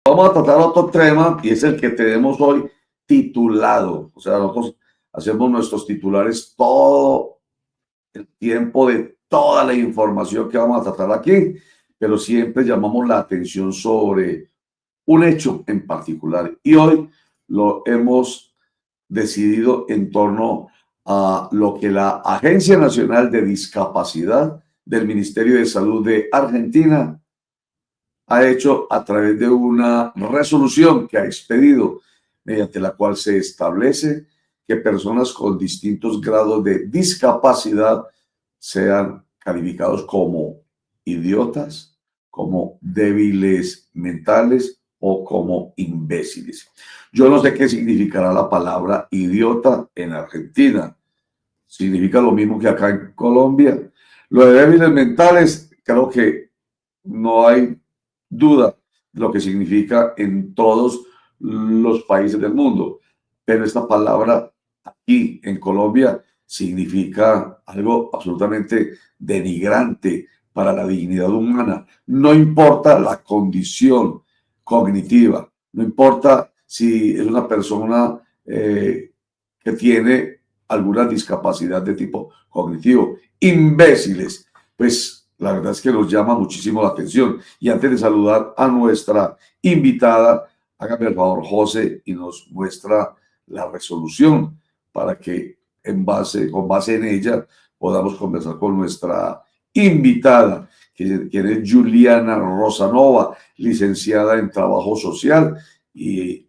Vamos a tratar otro tema y es el que tenemos hoy titulado. O sea, nosotros hacemos nuestros titulares todo el tiempo de toda la información que vamos a tratar aquí, pero siempre llamamos la atención sobre un hecho en particular. Y hoy lo hemos decidido en torno a lo que la Agencia Nacional de Discapacidad del Ministerio de Salud de Argentina ha hecho a través de una resolución que ha expedido, mediante la cual se establece que personas con distintos grados de discapacidad sean calificados como idiotas, como débiles mentales o como imbéciles. Yo no sé qué significará la palabra idiota en Argentina. Significa lo mismo que acá en Colombia. Lo de débiles mentales, creo que no hay duda de lo que significa en todos los países del mundo. Pero esta palabra aquí en Colombia significa algo absolutamente denigrante para la dignidad humana. No importa la condición cognitiva, no importa si es una persona que tiene alguna discapacidad de tipo cognitivo. Imbéciles, pues la verdad es que nos llama muchísimo la atención. Y antes de saludar a nuestra invitada, hágame el favor, José, y nos muestra la resolución para que con base en ella podamos conversar con nuestra invitada, quien es Juliana Rosanova, licenciada en Trabajo Social y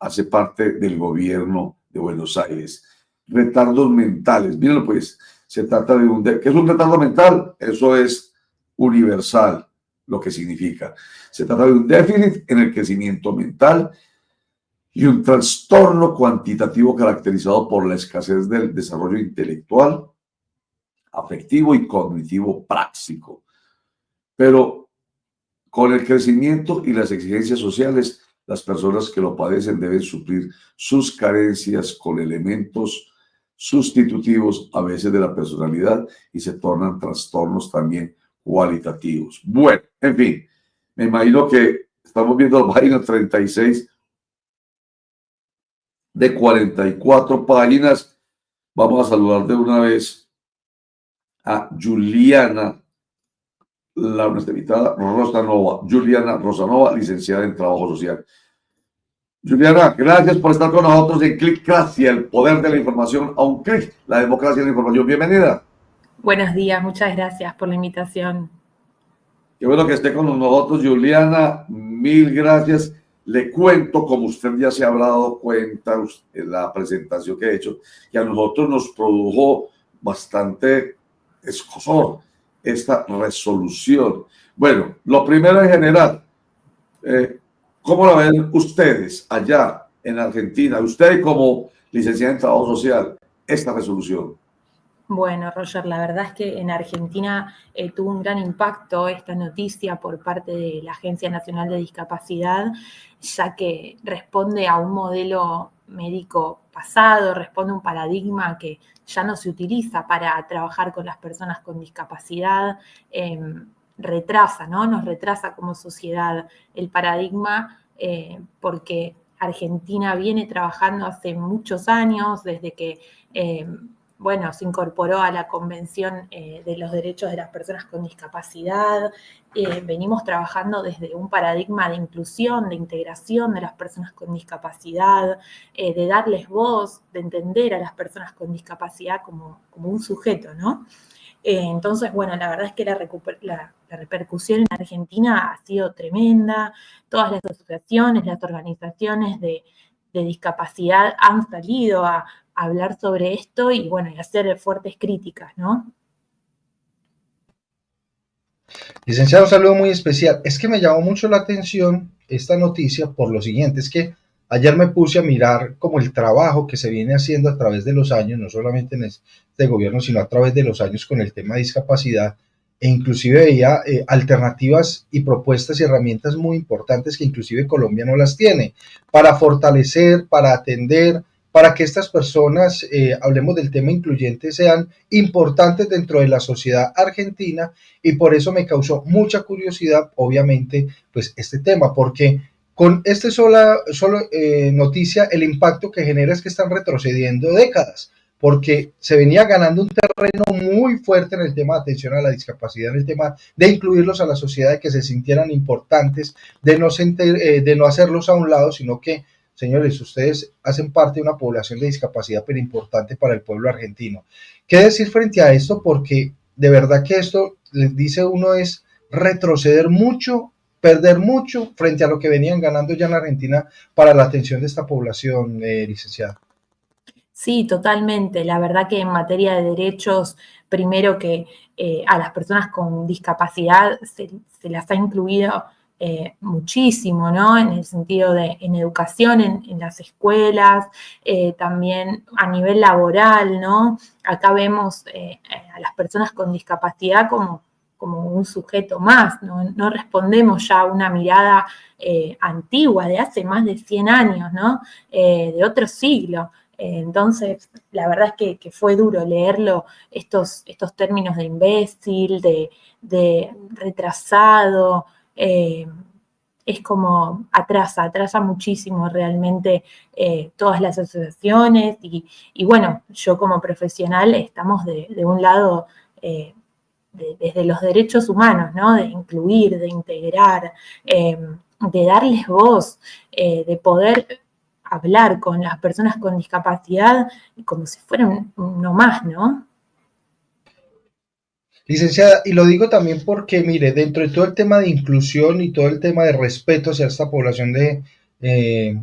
hace parte del gobierno de Buenos Aires. Retardos mentales, mírenlo pues, se trata de ¿qué es un retardo mental? Eso es universal, lo que significa. Se trata de un déficit en el crecimiento mental y un trastorno cuantitativo caracterizado por la escasez del desarrollo intelectual, afectivo y cognitivo práctico. Pero con el crecimiento y las exigencias sociales, las personas que lo padecen deben suplir sus carencias con elementos sustitutivos a veces de la personalidad y se tornan trastornos también cualitativos. Bueno, en fin, me imagino que estamos viendo la página 36 de 44 páginas. Vamos a saludar de una vez a Juliana, nuestra invitada Rosanova, Juliana Rosanova, licenciada en Trabajo Social. Juliana, gracias por estar con nosotros en Clickracia, el poder de la información a un clic, la democracia de la información. Bienvenida. Buenos días, muchas gracias por la invitación. Qué bueno que esté con nosotros, Juliana. Mil gracias. Le cuento, como usted ya se habrá dado cuenta en la presentación que he hecho, que a nosotros nos produjo bastante escozor esta resolución. Bueno, lo primero en general, ¿cómo la ven ustedes allá en Argentina? Usted como licenciada en Trabajo Social, esta resolución. Bueno, Roger, la verdad es que en Argentina tuvo un gran impacto esta noticia por parte de la Agencia Nacional de Discapacidad, ya que responde a un modelo médico pasado, responde a un paradigma que ya no se utiliza para trabajar con las personas con discapacidad, retrasa, ¿no? Nos retrasa como sociedad el paradigma porque Argentina viene trabajando hace muchos años, desde que se incorporó a la Convención de los Derechos de las Personas con Discapacidad. Venimos trabajando desde un paradigma de inclusión, de integración de las personas con discapacidad, de darles voz, de entender a las personas con discapacidad como un sujeto, ¿no? Entonces, bueno, la verdad es que la repercusión en Argentina ha sido tremenda. Todas las asociaciones, las organizaciones de discapacidad han salido a hablar sobre esto y, bueno, y hacer fuertes críticas, ¿no? Licenciado, un saludo muy especial. Es que me llamó mucho la atención esta noticia por lo siguiente, es que ayer me puse a mirar como el trabajo que se viene haciendo a través de los años, no solamente en este gobierno, sino a través de los años con el tema de discapacidad, e inclusive veía alternativas y propuestas y herramientas muy importantes que inclusive Colombia no las tiene, para fortalecer, para atender, para que estas personas, hablemos del tema incluyente, sean importantes dentro de la sociedad argentina, y por eso me causó mucha curiosidad, obviamente, pues este tema, porque con esta noticia, el impacto que genera es que están retrocediendo décadas, porque se venía ganando un terreno muy fuerte en el tema de atención a la discapacidad, en el tema de incluirlos a la sociedad, de que se sintieran importantes, de no hacerlos a un lado, sino que, señores, ustedes hacen parte de una población de discapacidad, pero importante para el pueblo argentino. ¿Qué decir frente a esto? Porque de verdad que esto, les dice uno, es retroceder mucho, perder mucho frente a lo que venían ganando ya en Argentina para la atención de esta población, licenciada. Sí, totalmente. La verdad que en materia de derechos, primero que a las personas con discapacidad se las ha incluido muchísimo, ¿no? En el sentido de en educación, en las escuelas, también a nivel laboral, ¿no? Acá vemos a las personas con discapacidad como un sujeto más, ¿no? No respondemos ya a una mirada antigua, de hace más de 100 años, ¿no? De otro siglo. Entonces, la verdad es que fue duro leerlo, estos términos de imbécil, de retrasado, es como atrasa muchísimo realmente todas las asociaciones y bueno, yo como profesional estamos de un lado desde los derechos humanos, ¿no? De incluir, de integrar, de darles voz, de poder hablar con las personas con discapacidad como si fueran uno más, ¿no? Licenciada, y lo digo también porque, mire, dentro de todo el tema de inclusión y todo el tema de respeto hacia esta población de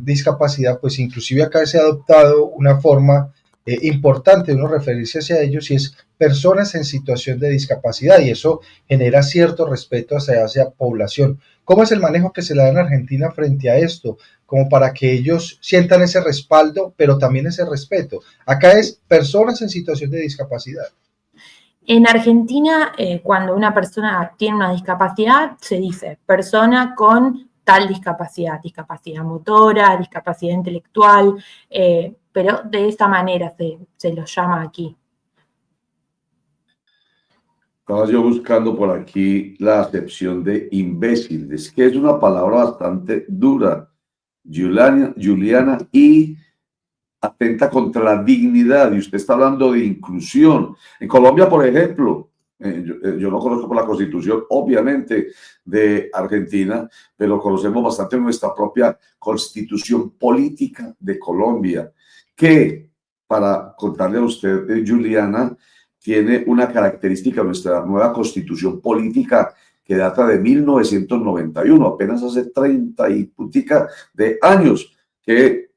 discapacidad, pues inclusive acá se ha adoptado una forma importante de uno referirse hacia ellos y es personas en situación de discapacidad y eso genera cierto respeto hacia esa población. ¿Cómo es el manejo que se le da en Argentina frente a esto? Como para que ellos sientan ese respaldo, pero también ese respeto. Acá es personas en situación de discapacidad. En Argentina, cuando una persona tiene una discapacidad, se dice persona con tal discapacidad, discapacidad motora, discapacidad intelectual, pero de esa manera se lo llama aquí. Estaba yo buscando por aquí la acepción de imbécil. Es que es una palabra bastante dura, Juliana, y atenta contra la dignidad. Y usted está hablando de inclusión. En Colombia, por ejemplo, yo no conozco por la constitución, obviamente, de Argentina, pero conocemos bastante nuestra propia constitución política de Colombia, que, para contarle a usted, Juliana, tiene una característica, nuestra nueva constitución política que data de 1991, apenas hace 30 y putica de años, que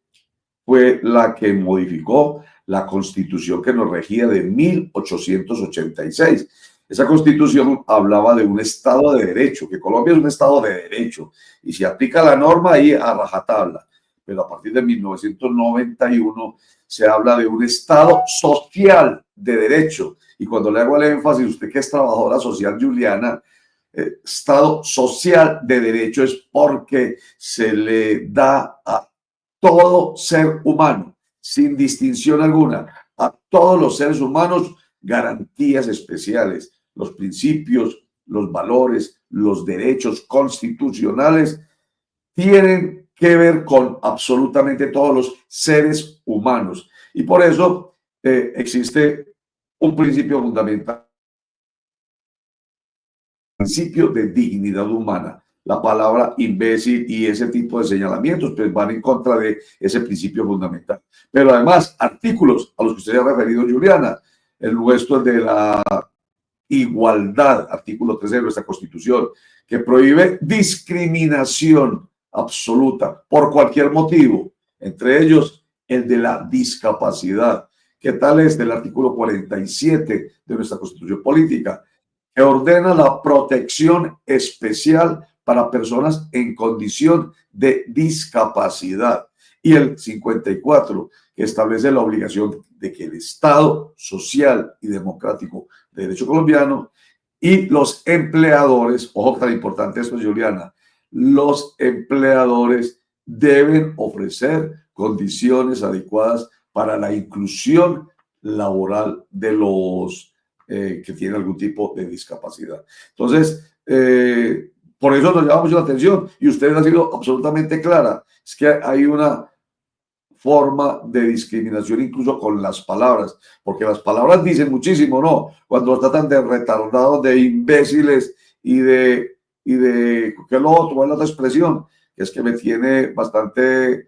fue la que modificó la constitución que nos regía de 1886. Esa constitución hablaba de un Estado de Derecho, que Colombia es un Estado de Derecho y se aplica la norma ahí a rajatabla. Pero a partir de 1991 se habla de un Estado social de Derecho. Y cuando le hago el énfasis, usted que es trabajadora social, Juliana, Estado social de Derecho es porque se le da a todo ser humano, sin distinción alguna, a todos los seres humanos, garantías especiales, los principios, los valores, los derechos constitucionales tienen que ver con absolutamente todos los seres humanos. Y por eso existe un principio fundamental, principio de dignidad humana. La palabra imbécil y ese tipo de señalamientos pues van en contra de ese principio fundamental. Pero además, artículos a los que usted se ha referido, Juliana, el nuestro es de la igualdad, artículo 13 de nuestra Constitución, que prohíbe discriminación absoluta por cualquier motivo, entre ellos el de la discapacidad. ¿Qué tal es del artículo 47 de nuestra Constitución Política, que ordena la protección especial para personas en condición de discapacidad? Y el 54, que establece la obligación de que el Estado social y democrático de derecho colombiano y los empleadores, ojo tan importante esto, Juliana, los empleadores deben ofrecer condiciones adecuadas para la inclusión laboral de los que tienen algún tipo de discapacidad. Entonces, Por eso nos llama mucho la atención y usted ha sido absolutamente clara. Es que hay una forma de discriminación incluso con las palabras, porque las palabras dicen muchísimo, ¿no? Cuando tratan de retardados, de imbéciles ¿qué es lo otro? ¿Cuál es la otra expresión? Que es que me tiene bastante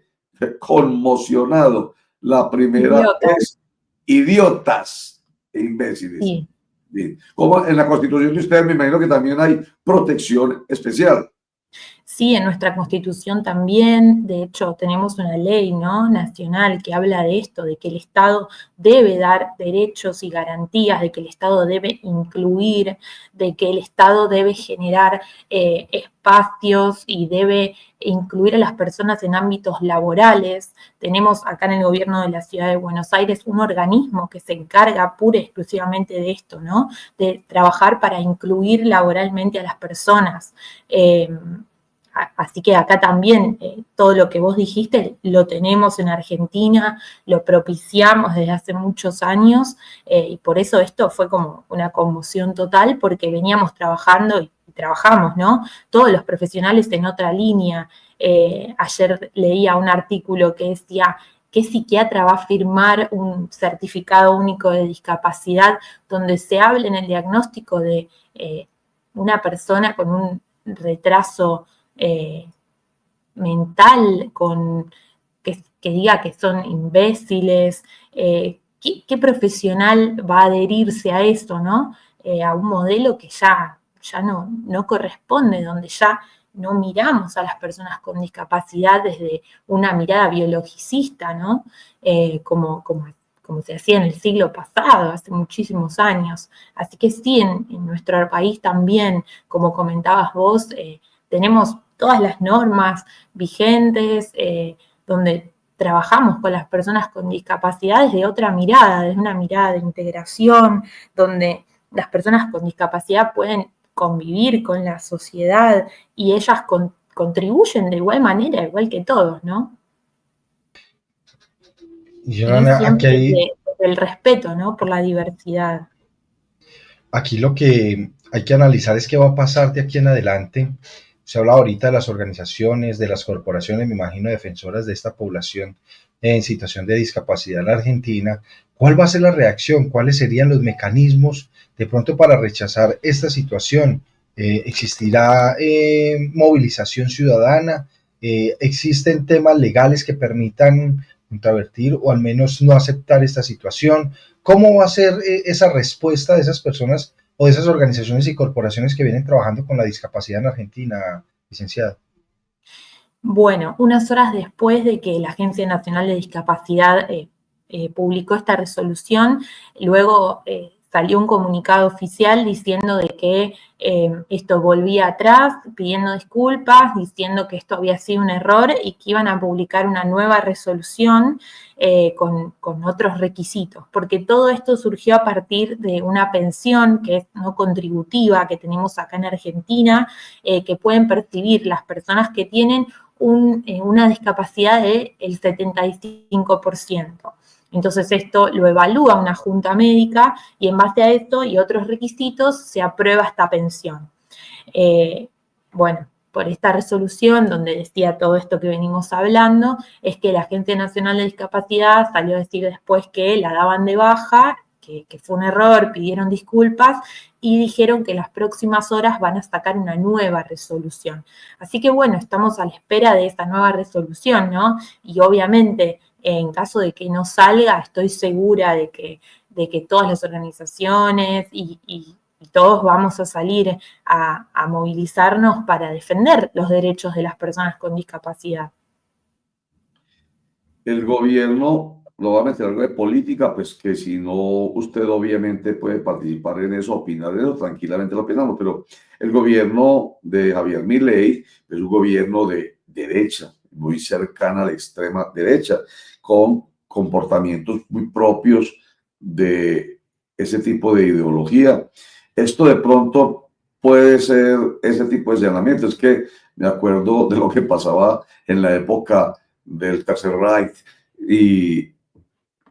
conmocionado. La primera Idiota. es idiotas e imbéciles. Sí. Bien. Como en la Constitución de ustedes, me imagino que también hay protección especial. Sí, en nuestra Constitución también, de hecho, tenemos una ley, ¿no?, nacional que habla de esto, de que el Estado debe dar derechos y garantías, de que el Estado debe incluir, de que el Estado debe generar espacios y debe incluir a las personas en ámbitos laborales. Tenemos acá en el gobierno de la Ciudad de Buenos Aires un organismo que se encarga pura y exclusivamente de esto, ¿no?, de trabajar para incluir laboralmente a las personas. Así que acá también todo lo que vos dijiste lo tenemos en Argentina, lo propiciamos desde hace muchos años y por eso esto fue como una conmoción total porque veníamos trabajando y trabajamos, ¿no? Todos los profesionales en otra línea. Ayer leía un artículo que decía: ¿qué psiquiatra va a firmar un certificado único de discapacidad donde se hable en el diagnóstico de una persona con un retraso mental, que diga que son imbéciles? ¿Qué profesional va a adherirse a eso, ¿no? A un modelo que ya no corresponde, donde ya no miramos a las personas con discapacidad desde una mirada biologicista, ¿no? Como se hacía en el siglo pasado, hace muchísimos años. Así que sí, en nuestro país también, como comentabas vos, tenemos todas las normas vigentes, donde trabajamos con las personas con discapacidad desde otra mirada, desde una mirada de integración, donde las personas con discapacidad pueden convivir con la sociedad y ellas contribuyen de igual manera, igual que todos, ¿no? Y Y aquí siempre hay, desde el respeto, ¿no?, por la diversidad. Aquí lo que hay que analizar es qué va a pasar de aquí en adelante. Se habla ahorita de las organizaciones, de las corporaciones, me imagino, defensoras de esta población en situación de discapacidad en la Argentina. ¿Cuál va a ser la reacción? ¿Cuáles serían los mecanismos de pronto para rechazar esta situación? ¿Existirá movilización ciudadana? ¿Existen temas legales que permitan contravertir o al menos no aceptar esta situación? ¿Cómo va a ser esa respuesta de esas personas o de esas organizaciones y corporaciones que vienen trabajando con la discapacidad en Argentina, licenciada? Bueno, unas horas después de que la Agencia Nacional de Discapacidad publicó esta resolución, luego salió un comunicado oficial diciendo de que esto volvía atrás, pidiendo disculpas, diciendo que esto había sido un error y que iban a publicar una nueva resolución con otros requisitos, porque todo esto surgió a partir de una pensión que es no contributiva que tenemos acá en Argentina, que pueden percibir las personas que tienen una discapacidad del 75%. Entonces esto lo evalúa una junta médica y en base a esto y otros requisitos se aprueba esta pensión. Bueno, por esta resolución donde decía todo esto que venimos hablando, es que la Agencia Nacional de Discapacidad salió a decir después que la daban de baja, que fue un error, pidieron disculpas y dijeron que en las próximas horas van a sacar una nueva resolución. Así que bueno, estamos a la espera de esa nueva resolución, ¿no? Y obviamente, en caso de que no salga, estoy segura de que todas las organizaciones y todos vamos a salir a movilizarnos para defender los derechos de las personas con discapacidad. El gobierno lo va a meter algo de política, pues que si no, usted obviamente puede participar en eso, opinar en eso, tranquilamente lo opinamos, pero el gobierno de Javier Milei es un gobierno de derecha, muy cercana a la extrema derecha, con comportamientos muy propios de ese tipo de ideología. Esto de pronto puede ser ese tipo de señalamiento. Es que me acuerdo de lo que pasaba en la época del Tercer Reich y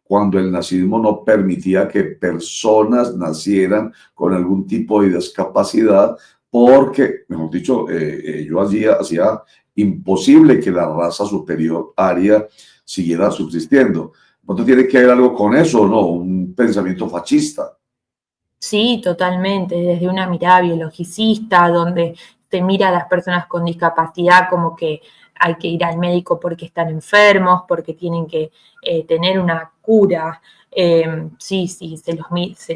cuando el nazismo no permitía que personas nacieran con algún tipo de discapacidad porque, mejor dicho, yo hacía imposible que la raza superior aria siguiera subsistiendo. ¿No tiene que ver algo con eso o no? Un pensamiento fascista. Sí, totalmente, desde una mirada biologicista, donde se mira a las personas con discapacidad como que hay que ir al médico porque están enfermos, porque tienen que tener una cura. Sí, se lo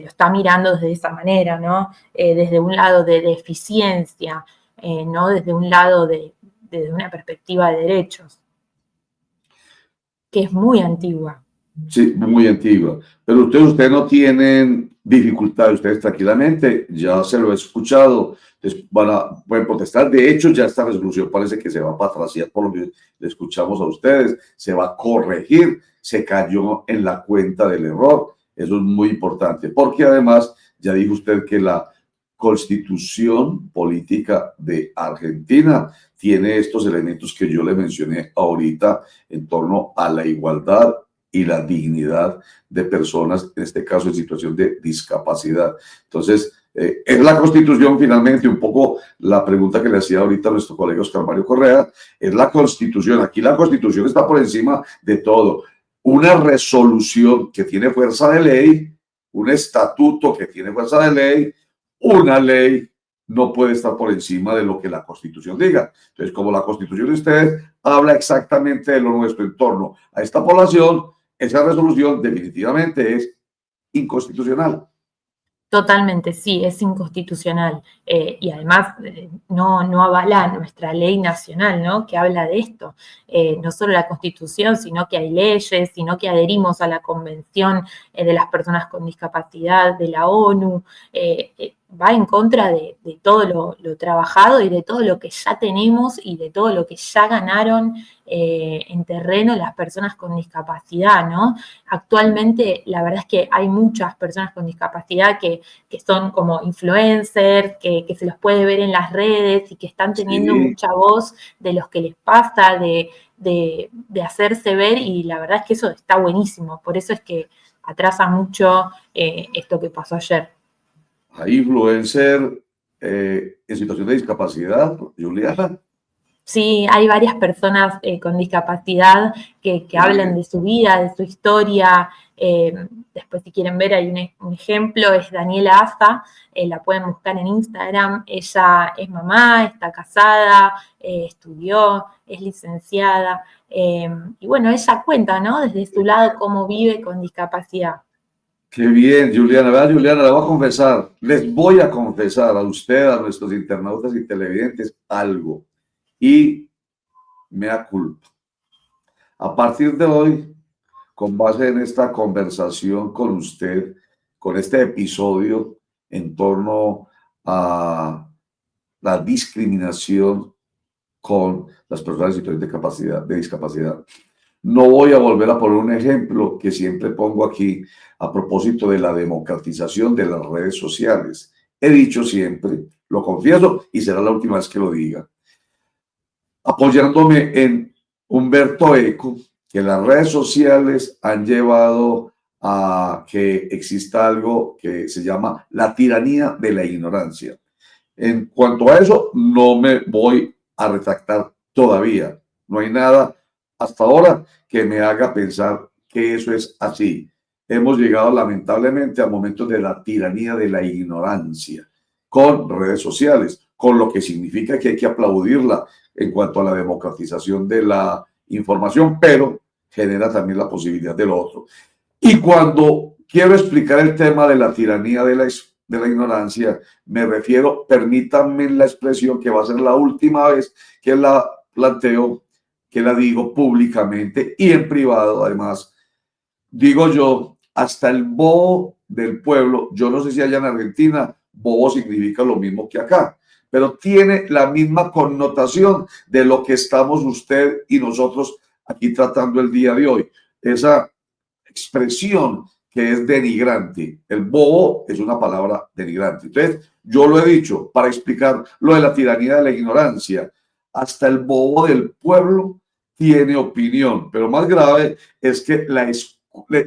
está mirando desde esa manera, ¿no? Desde un lado de deficiencia, no desde un lado desde una perspectiva de derechos, que es muy antigua. Sí, muy antigua. Pero ustedes no tienen dificultades, ustedes tranquilamente, ya se lo he escuchado, pueden protestar. De hecho, ya esta resolución parece que se va a patraciar por lo que le escuchamos a ustedes, se va a corregir, se cayó en la cuenta del error. Eso es muy importante, porque además, ya dijo usted que la Constitución política de Argentina tiene estos elementos que yo le mencioné ahorita en torno a la igualdad y la dignidad de personas, en este caso en situación de discapacidad. Entonces, es la Constitución finalmente, un poco la pregunta que le hacía ahorita a nuestro colega Oscar Mario Correa, es la Constitución. Aquí la Constitución está por encima de todo. Una resolución que tiene fuerza de ley, un estatuto que tiene fuerza de ley, una ley no puede estar por encima de lo que la Constitución diga. Entonces, como la Constitución de ustedes habla exactamente de lo nuestro en torno a esta población, esa resolución definitivamente es inconstitucional. Totalmente, sí, es inconstitucional y además no avala nuestra ley nacional, ¿no? Que habla de esto. No solo la Constitución, sino que hay leyes, sino que adherimos a la Convención de las Personas con Discapacidad de la ONU. Va en contra de todo lo trabajado y de todo lo que ya tenemos y de todo lo que ya ganaron en terreno las personas con discapacidad, ¿no? Actualmente, la verdad es que hay muchas personas con discapacidad que son como influencers, que se los puede ver en las redes y que están teniendo mucha voz de los que les pasa, de hacerse ver, y la verdad es que eso está buenísimo. Por eso es que atrasa mucho esto que pasó ayer. Hay influencer en situación de discapacidad, Juliana. Sí, hay varias personas con discapacidad que hablan de su vida, de su historia. Después, si quieren ver, hay un ejemplo, es Daniela Aza, la pueden buscar en Instagram. Ella es mamá, está casada, estudió, es licenciada. Y bueno, ella cuenta, ¿no? Desde su lado cómo vive con discapacidad. Qué bien, Juliana. ¿Verdad, Juliana? Le voy a confesar, les voy a confesar a usted, a nuestros internautas y televidentes, algo. Y me da culpa. A partir de hoy, con base en esta conversación con usted, con este episodio en torno a la discriminación con las personas en situación de discapacidad. No voy a volver a poner un ejemplo que siempre pongo aquí a propósito de la democratización de las redes sociales. He dicho siempre, lo confieso y será la última vez que lo diga, apoyándome en Humberto Eco, que las redes sociales han llevado a que exista algo que se llama la tiranía de la ignorancia. En cuanto a eso, no me voy a retractar todavía. No hay nada hasta ahora que me haga pensar que eso es así. Hemos llegado lamentablemente al momento de la tiranía de la ignorancia con redes sociales, con lo que significa que hay que aplaudirla en cuanto a la democratización de la información, pero genera también la posibilidad de lo otro. Y cuando quiero explicar el tema de la tiranía de la ignorancia, me refiero, permítanme la expresión que va a ser la última vez que la planteo, que la digo públicamente y en privado, además, digo yo, hasta el bobo del pueblo, yo no sé si allá en Argentina, bobo significa lo mismo que acá, pero tiene la misma connotación de lo que estamos usted y nosotros aquí tratando el día de hoy. Esa expresión que es denigrante. El bobo es una palabra denigrante. Entonces, yo lo he dicho para explicar lo de la tiranía de la ignorancia. Hasta el bobo del pueblo tiene opinión, pero más grave es que la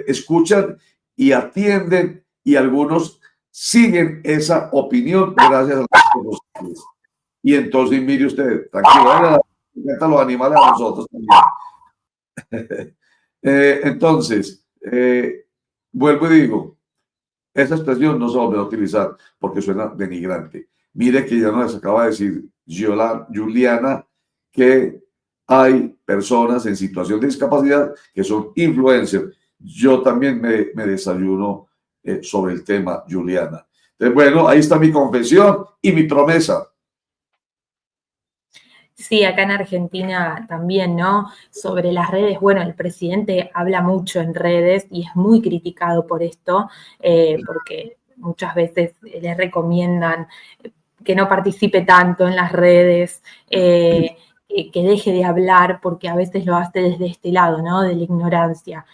escuchan y atienden y algunos siguen esa opinión gracias a las redes sociales. Y entonces, mire usted, tranquilo, me encantan los animales a nosotros también. Entonces, vuelvo y digo, esa expresión no se va a utilizar porque suena denigrante. Mire que ya nos acaba de decir Juliana que hay personas en situación de discapacidad que son influencers. Yo también me desayuno sobre el tema, Juliana. Entonces, bueno, ahí está mi confesión y mi promesa. Sí, acá en Argentina también, ¿no? Sobre las redes, bueno, el presidente habla mucho en redes y es muy criticado por esto, porque muchas veces le recomiendan que no participe tanto en las redes, que deje de hablar, porque a veces lo hace desde este lado, ¿no? De la ignorancia.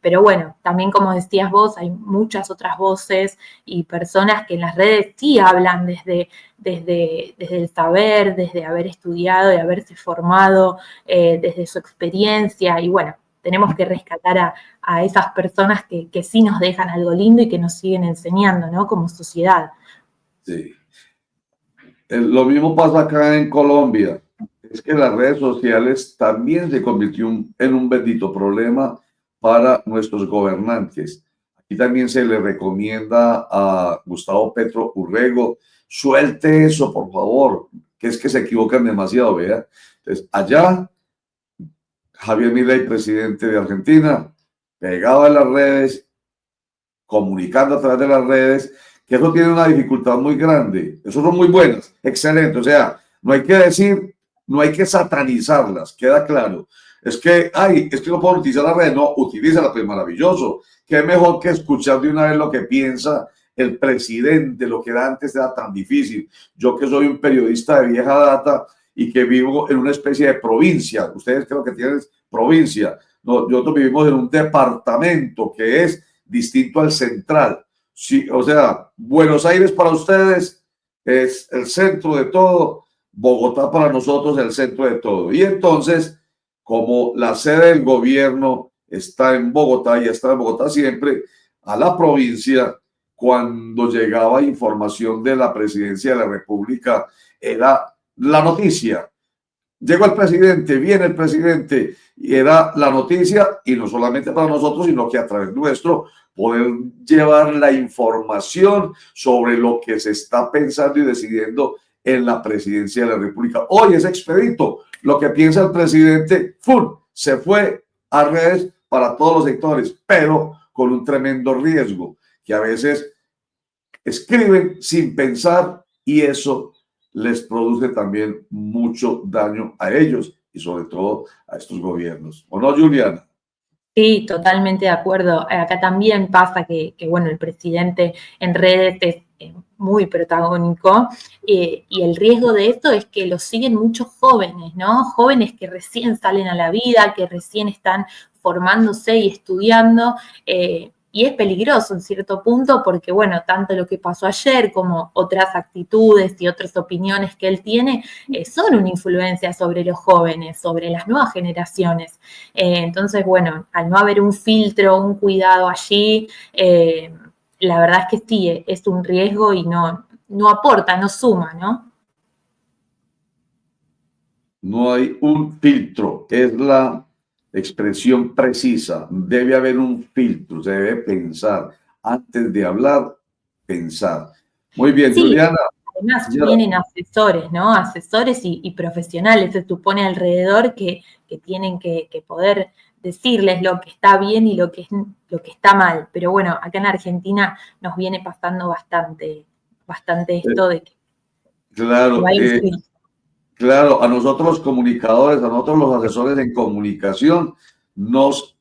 Pero bueno, también como decías vos, hay muchas otras voces y personas que en las redes sí hablan desde el saber, desde haber estudiado y haberse formado, desde su experiencia. Y bueno, tenemos que rescatar a esas personas que sí nos dejan algo lindo y que nos siguen enseñando, ¿no? Como sociedad. Sí. Lo mismo pasa acá en Colombia. Es que las redes sociales también se convirtió en un bendito problema para nuestros gobernantes. Aquí también se le recomienda a Gustavo Petro Urrego, suelte eso, por favor, que es que se equivocan demasiado, vea. Entonces, allá, Javier Milei, presidente de Argentina, pegado a las redes, comunicando a través de las redes, que eso tiene una dificultad muy grande. Eso son muy buenas, excelente. O sea, no hay que decir, no hay que satanizarlas, queda claro. Es que, ay, es que no puedo utilizar las redes. No, utilízala, pues maravilloso. Qué mejor que escuchar de una vez lo que piensa el presidente, lo que antes era tan difícil. Yo que soy un periodista de vieja data y que vivo en una especie de provincia. Ustedes creo que tienen provincia. No, nosotros vivimos en un departamento que es distinto al central. Sí, o sea, Buenos Aires para ustedes es el centro de todo, Bogotá para nosotros el centro de todo. Y entonces, como la sede del gobierno está en Bogotá y está en Bogotá siempre, a la provincia, cuando llegaba información de la presidencia de la República, era la noticia. Llegó el presidente, viene el presidente, y era la noticia, y no solamente para nosotros, sino que a través nuestro poder llevar la información sobre lo que se está pensando y decidiendo en la presidencia de la República. Hoy es expedito. Lo que piensa el presidente, ¡fum!, se fue a redes para todos los sectores, pero con un tremendo riesgo, que a veces escriben sin pensar y eso les produce también mucho daño a ellos y sobre todo a estos gobiernos. ¿O no, Juliana? Sí, totalmente de acuerdo. Acá también pasa que bueno, el presidente en redes es muy protagónico y el riesgo de esto es que lo siguen muchos jóvenes, ¿no? Jóvenes que recién salen a la vida, que recién están formándose y estudiando. Y es peligroso en cierto punto porque, bueno, tanto lo que pasó ayer como otras actitudes y otras opiniones que él tiene son una influencia sobre los jóvenes, sobre las nuevas generaciones. Entonces, bueno, al no haber un filtro, un cuidado allí, la verdad es que sí, es un riesgo y no aporta, no suma, ¿no? No hay un filtro, es la expresión precisa. Debe haber un filtro, se debe pensar. Antes de hablar, pensar. Muy bien, Sí, Juliana. además Ya, tienen asesores, ¿no? Asesores y profesionales, se supone alrededor que tienen que poder decirles lo que está bien y lo que está mal. Pero bueno, acá en Argentina nos viene pasando bastante esto de que no claro, hay un filtro. claro, a nosotros los comunicadores, a nosotros los asesores en comunicación, nos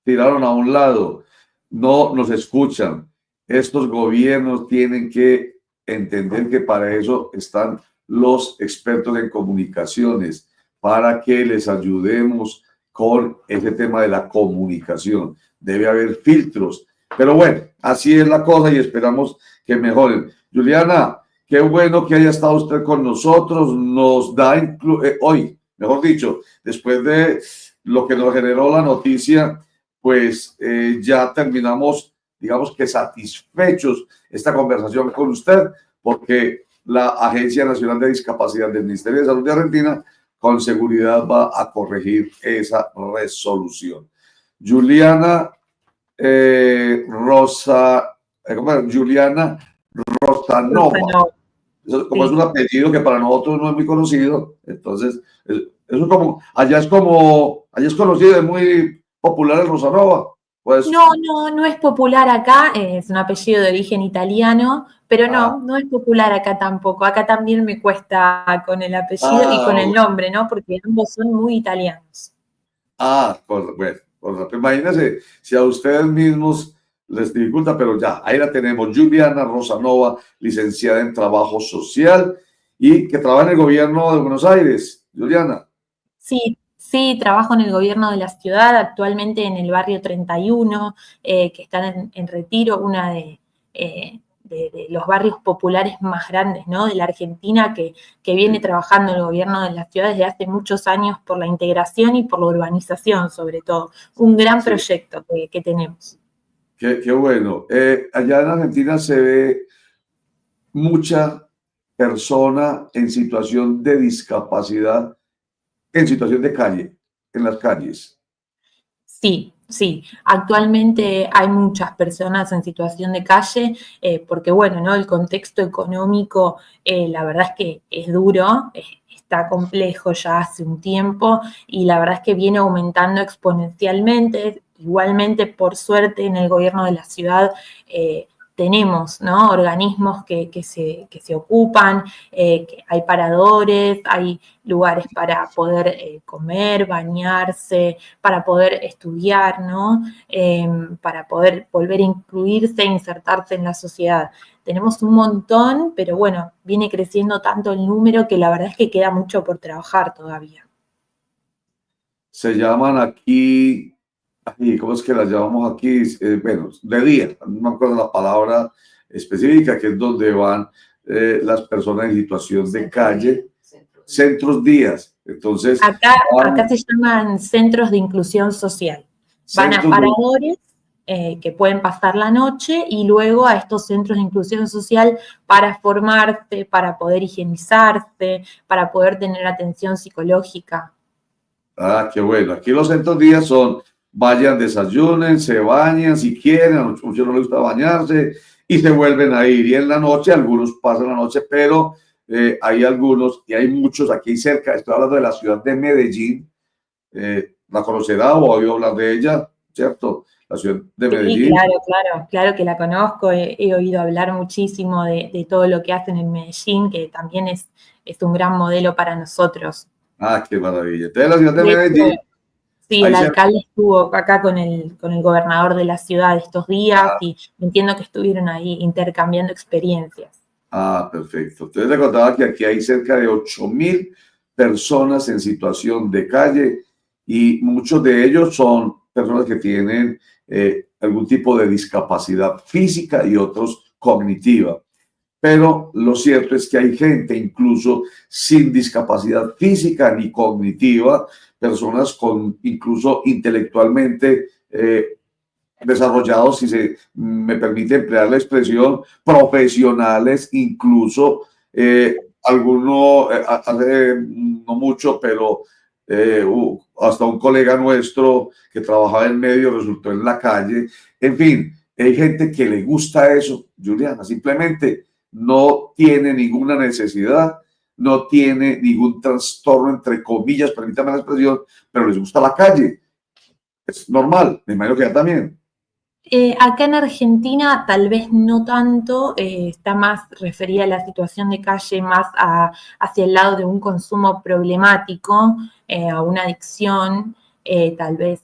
tiraron a un lado, no nos escuchan. Estos gobiernos tienen que entender que para eso están los expertos en comunicaciones, para que les ayudemos con ese tema de la comunicación. Debe haber filtros. Pero bueno, así es la cosa y esperamos que mejoren. Juliana, qué bueno que haya estado usted con nosotros. Nos da hoy, mejor dicho, después de lo que nos generó la noticia, pues ya terminamos, digamos que satisfechos esta conversación con usted, porque la Agencia Nacional de Discapacidad del Ministerio de Salud de Argentina con seguridad va a corregir esa resolución. Juliana Juliana Rosanova. Como sí. Es un apellido que para nosotros no es muy conocido, entonces eso como allá es conocido, es muy popular el Rosanova. Pues, no es popular acá, es un apellido de origen italiano, pero no es popular acá tampoco. Acá también me cuesta con el apellido y con el nombre, ¿no? Porque ambos son muy italianos. Bueno, imagínense si a ustedes mismos les dificulta, pero ya, ahí la tenemos, Juliana Rosanova, licenciada en Trabajo Social y que trabaja en el gobierno de Buenos Aires. Juliana. Sí, trabajo en el gobierno de la ciudad, actualmente en el barrio 31, que están en Retiro, una de los barrios populares más grandes, ¿no?, de la Argentina, que viene trabajando el gobierno de la ciudad desde hace muchos años por la integración y por la urbanización, sobre todo. Un gran proyecto que tenemos. Qué bueno. Allá en Argentina se ve mucha persona en situación de discapacidad, en situación de calle, en las calles. Sí. Actualmente hay muchas personas en situación de calle, porque bueno, ¿no?, el contexto económico, la verdad es que es duro, está complejo ya hace un tiempo y la verdad es que viene aumentando exponencialmente. Igualmente, por suerte, en el gobierno de la ciudad tenemos, ¿no?, organismos que se ocupan, que hay paradores, hay lugares para poder comer, bañarse, para poder estudiar, ¿no?, para poder volver a incluirse e insertarse en la sociedad. Tenemos un montón, pero bueno, viene creciendo tanto el número que la verdad es que queda mucho por trabajar todavía. Se llaman aquí, ¿cómo es que las llamamos aquí? Bueno, de día, no me acuerdo la palabra específica, que es donde van las personas en situación de calle, centros días. Entonces, acá se llaman centros de inclusión social. Van a paradores que pueden pasar la noche y luego a estos centros de inclusión social para formarse, para poder higienizarse, para poder tener atención psicológica. Qué bueno. Aquí los centros días son, vayan, desayunen, se bañan si quieren, a muchos no les gusta bañarse y se vuelven a ir. Y en la noche, algunos pasan la noche, pero hay algunos y hay muchos aquí cerca. Estoy hablando de la ciudad de Medellín. ¿La conocerá o ha oído hablar de ella? ¿Cierto? La ciudad de Medellín. Sí, claro que la conozco. He oído hablar muchísimo de todo lo que hacen en Medellín, que también es un gran modelo para nosotros. Qué maravilla. Entonces, la ciudad de Medellín. Sí, el alcalde estuvo acá con el gobernador de la ciudad estos días y entiendo que estuvieron ahí intercambiando experiencias. Perfecto. Entonces le contaba que aquí hay cerca de 8.000 personas en situación de calle y muchos de ellos son personas que tienen algún tipo de discapacidad física y otros cognitiva. Pero lo cierto es que hay gente incluso sin discapacidad física ni cognitiva, personas con incluso intelectualmente desarrollados, si se me permite emplear la expresión, profesionales, incluso alguno hace no mucho, pero hasta un colega nuestro que trabajaba en medio resultó en la calle. En fin, hay gente que le gusta eso, Juliana, simplemente no tiene ninguna necesidad, no tiene ningún trastorno, entre comillas, permítame la expresión, pero les gusta la calle. Es normal, me imagino que ya también. Acá en Argentina tal vez no tanto, está más referida a la situación de calle, más hacia el lado de un consumo problemático, a una adicción, tal vez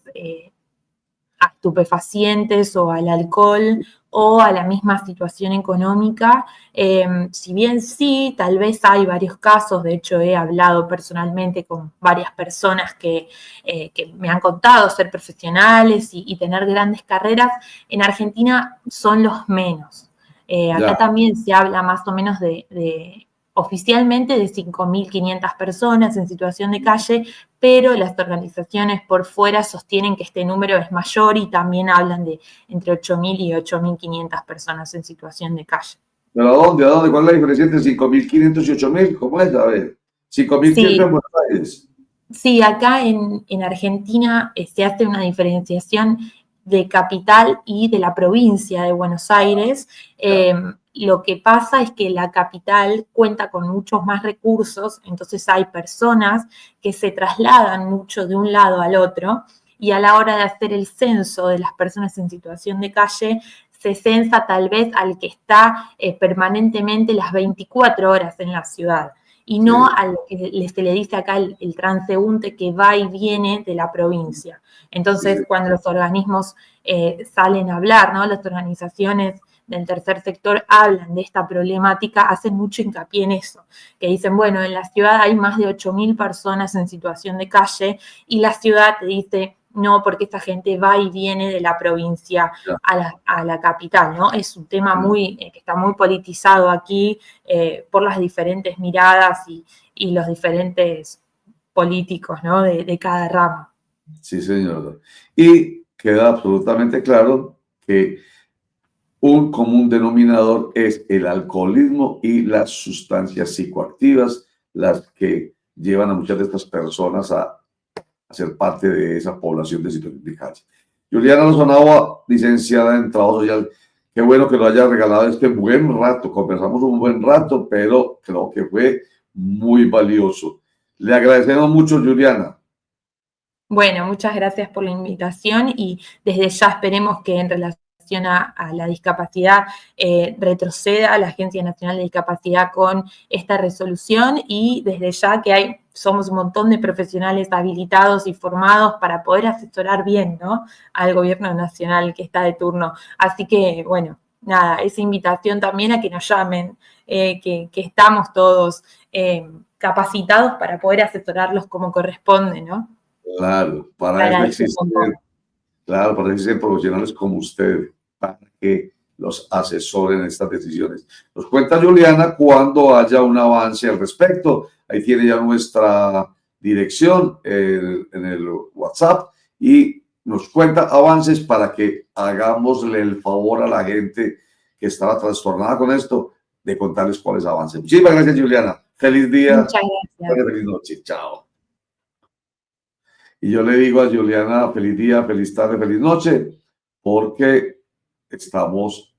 a estupefacientes o al alcohol o a la misma situación económica. Si bien sí, tal vez hay varios casos, de hecho he hablado personalmente con varias personas que me han contado ser profesionales y tener grandes carreras. En Argentina son los menos. Acá también se habla más o menos de oficialmente de 5.500 personas en situación de calle, pero las organizaciones por fuera sostienen que este número es mayor y también hablan de entre 8.000 y 8.500 personas en situación de calle. ¿Pero a dónde? ¿A dónde? ¿Cuál es la diferencia entre 5.500 y 8.000? ¿Cómo es? A ver, 5.500 Sí, en Buenos Aires. sí, acá en Argentina se hace una diferenciación de capital y de la provincia de Buenos Aires. Lo que pasa es que la capital cuenta con muchos más recursos, entonces hay personas que se trasladan mucho de un lado al otro y a la hora de hacer el censo de las personas en situación de calle, se censa tal vez al que está permanentemente las 24 horas en la ciudad y no Sí. al que se le dice acá el transeúnte que va y viene de la provincia. Entonces, Sí. cuando los organismos salen a hablar, ¿no? Las organizaciones del tercer sector hablan de esta problemática, hacen mucho hincapié en eso, que dicen, bueno, en la ciudad hay más de 8.000 personas en situación de calle y la ciudad te dice, no, porque esta gente va y viene de la provincia Ya. a la capital, ¿no? Es un tema Sí. muy, que está muy politizado aquí por las diferentes miradas y los diferentes políticos, ¿no? de cada rama. Sí, señor. Y queda absolutamente claro que un común denominador es el alcoholismo y las sustancias psicoactivas, las que llevan a muchas de estas personas a ser parte de esa población de situación de calle. Juliana Lozanagua, licenciada en Trabajo Social, qué bueno que nos haya regalado este buen rato, conversamos un buen rato, pero creo que fue muy valioso. Le agradecemos mucho, Juliana. Bueno, muchas gracias por la invitación y desde ya esperemos que en relación a la discapacidad retroceda la Agencia Nacional de Discapacidad con esta resolución y desde ya que somos un montón de profesionales habilitados y formados para poder asesorar bien, ¿no? Al gobierno nacional que está de turno. Así que, bueno, nada, esa invitación también a que nos llamen, que estamos todos capacitados para poder asesorarlos como corresponde, ¿no? Claro, para eso Agradezco un existen, montón. claro, para eso existen profesionales como usted, para que los asesoren en estas decisiones. Nos cuenta Juliana cuando haya un avance al respecto. Ahí tiene ya nuestra dirección en el WhatsApp y nos cuenta avances para que hagámosle el favor a la gente que estaba trastornada con esto de contarles cuáles avances. Muchísimas gracias, Juliana. Feliz día, Muchas gracias. feliz noche. Chao. Y yo le digo a Juliana, feliz día, feliz tarde, feliz noche, porque estamos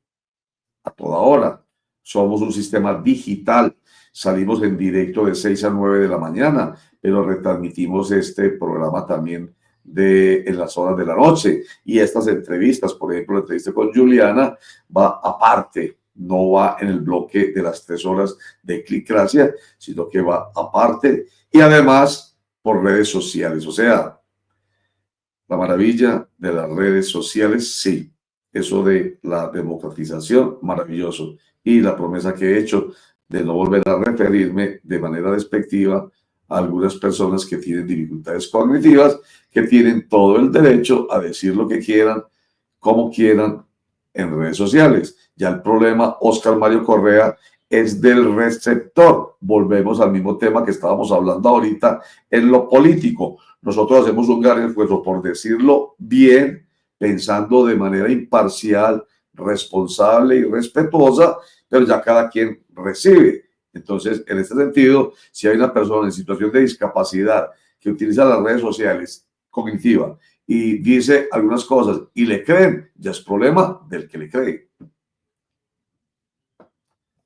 a toda hora. Somos un sistema digital. Salimos en directo de 6 a 9 de la mañana, pero retransmitimos este programa también en las horas de la noche. Y estas entrevistas, por ejemplo, la entrevista con Juliana va aparte, no va en el bloque de las 3 horas de Clicracia, sino que va aparte. Y además por redes sociales. O sea, la maravilla de las redes sociales, sí. Eso de la democratización, maravilloso. Y la promesa que he hecho de no volver a referirme de manera despectiva a algunas personas que tienen dificultades cognitivas, que tienen todo el derecho a decir lo que quieran, como quieran, en redes sociales. Ya el problema, Oscar Mario Correa, es del receptor. Volvemos al mismo tema que estábamos hablando ahorita en lo político. Nosotros hacemos un gran esfuerzo por decirlo bien, pensando de manera imparcial, responsable y respetuosa, pero ya cada quien recibe. Entonces, en este sentido, si hay una persona en situación de discapacidad que utiliza las redes sociales cognitiva y dice algunas cosas y le creen, ya es problema del que le cree.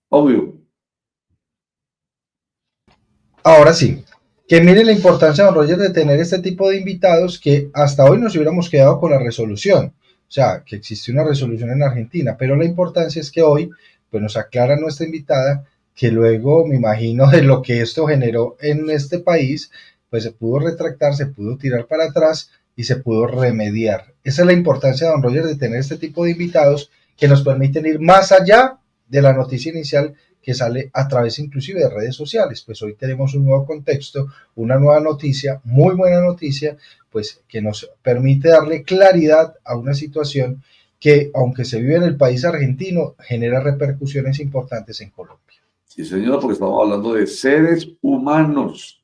Obvio. Ahora sí, que mire la importancia, don Roger, de tener este tipo de invitados que hasta hoy nos hubiéramos quedado con la resolución. O sea, que existe una resolución en Argentina, pero la importancia es que hoy pues, nos aclara nuestra invitada que luego, me imagino, de lo que esto generó en este país, pues se pudo retractar, se pudo tirar para atrás y se pudo remediar. Esa es la importancia, don Roger, de tener este tipo de invitados que nos permiten ir más allá de la noticia inicial que sale a través inclusive de redes sociales. Pues hoy tenemos un nuevo contexto, una nueva noticia, muy buena noticia, pues que nos permite darle claridad a una situación que, aunque se vive en el país argentino, genera repercusiones importantes en Colombia. Sí, señor, porque estamos hablando de seres humanos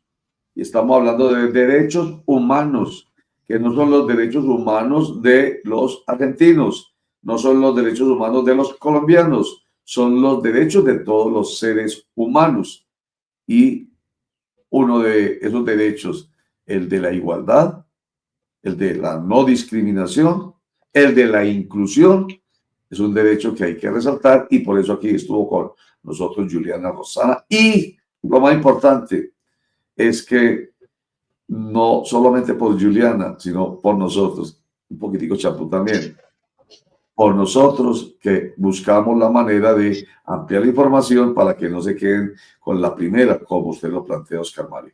y estamos hablando de derechos humanos, que no son los derechos humanos de los argentinos, no son los derechos humanos de los colombianos, son los derechos de todos los seres humanos. Y uno de esos derechos, el de la igualdad, el de la no discriminación, el de la inclusión, es un derecho que hay que resaltar y por eso aquí estuvo con nosotros Juliana Rosana. Y lo más importante es que no solamente por Juliana, sino por nosotros, un poquitico Chapú también, por nosotros que buscamos la manera de ampliar la información para que no se queden con la primera, como usted lo plantea, Oscar Mario.